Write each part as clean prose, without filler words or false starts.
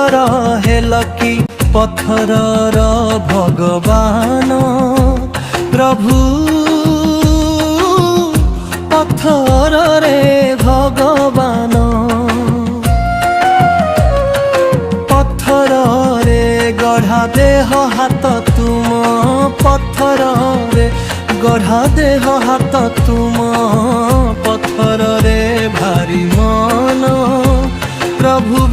पत्थर हेल कि पत्थरर भगवान प्रभु पत्थर रे भगवान पत्थर रे गढ़ा देह हाथ तुम पत्थर रे गढ़ा देह हाथ तुम पत्थर रे भारी मन प्रभु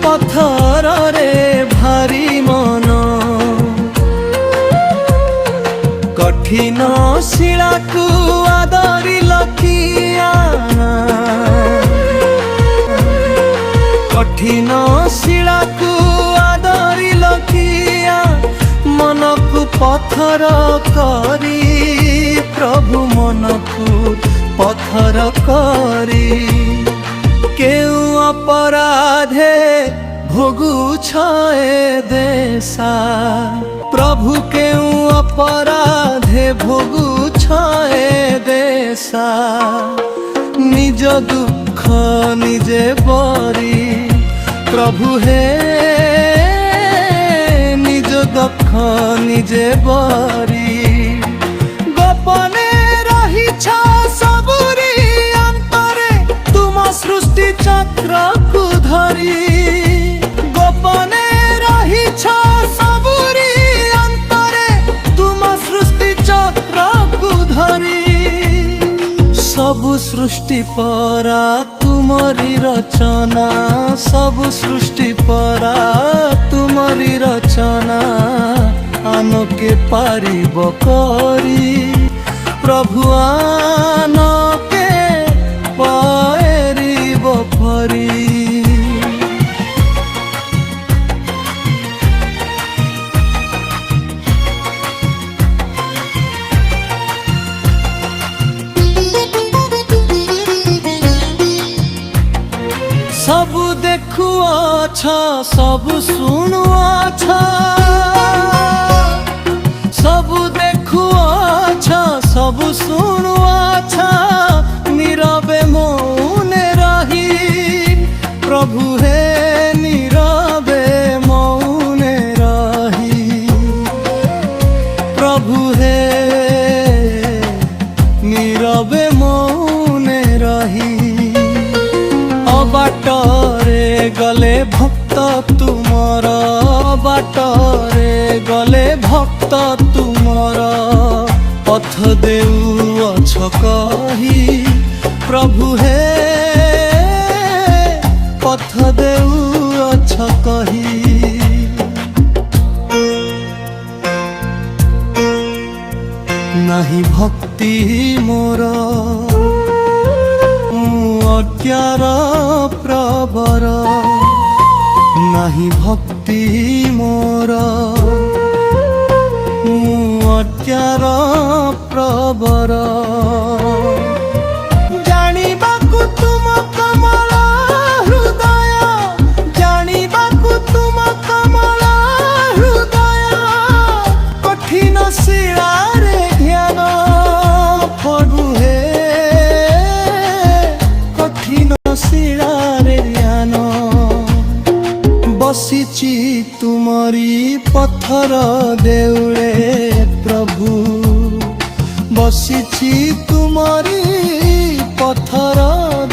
पत्थर रे भारी मन कठिन शिला को आदरी लखिया कठिन शिला को आदरी लखिया मन को पत्थर करी प्रभु मन को पत्थर करी केउ अपराधे भोगुछ ए देशा प्रभु केउ अपराधे भोगुछ ए देशा निज दुख निजे बरी प्रभु हे निज दुख निजे बरी गोपने रहिछ सबुरी अंतरे तुम सृष्टि चक्र को धरी गोपने रहिछ सबुरी अंतरे तुम सृष्टि चक्र को धरी सबु सृष्टि परा तुमरी रचना सबु सृष्टि परा तुमरी रचना आनके पारिब करी प्रभु आनके पारिब परी सबु देखुआछ सबु सुनुआछ सबु देखुआछ सबु सुनुआछ नीरवे मौने रही प्रभु हे नीरवे मौने रही प्रभु हे नीरवे मौने रही बाटरे गले भक्त तुमर बाटरे गले भक्त तुमर पथ देउअछ कही प्रभु हे पथ देउअछ कही नहीं भक्ति मोर अज्ञार प्रवर नहीं भक्ति मोर अज्ञार प्रवर जानिबाकु तुम कमल हृदय जानिबाकु तुम कमल हृदय कठिन शिलारे ध्यान प्रभु हे शिलारे ध्यान बसिची तुमरी पत्थर देउले प्रभु बसिची तुमरी पत्थर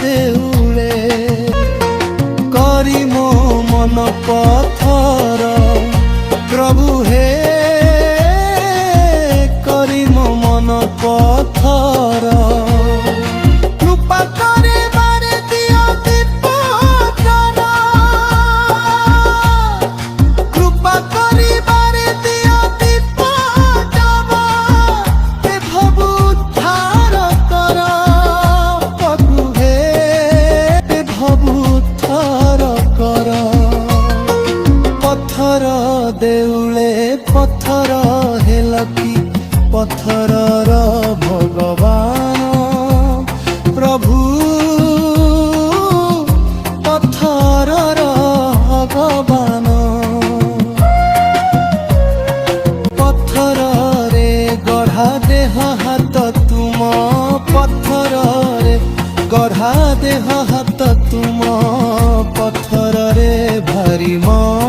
देउले करी मो मन पत्थर प्रभु हे करी मो मन पत्थर देउले पत्थर हेल कि पत्थरर भगवान प्रभु पत्थरर भगवान पत्थर रे गढ़ा देह हाथ तुम पत्थर रे गढ़ा देह हाथ तुम তারি মন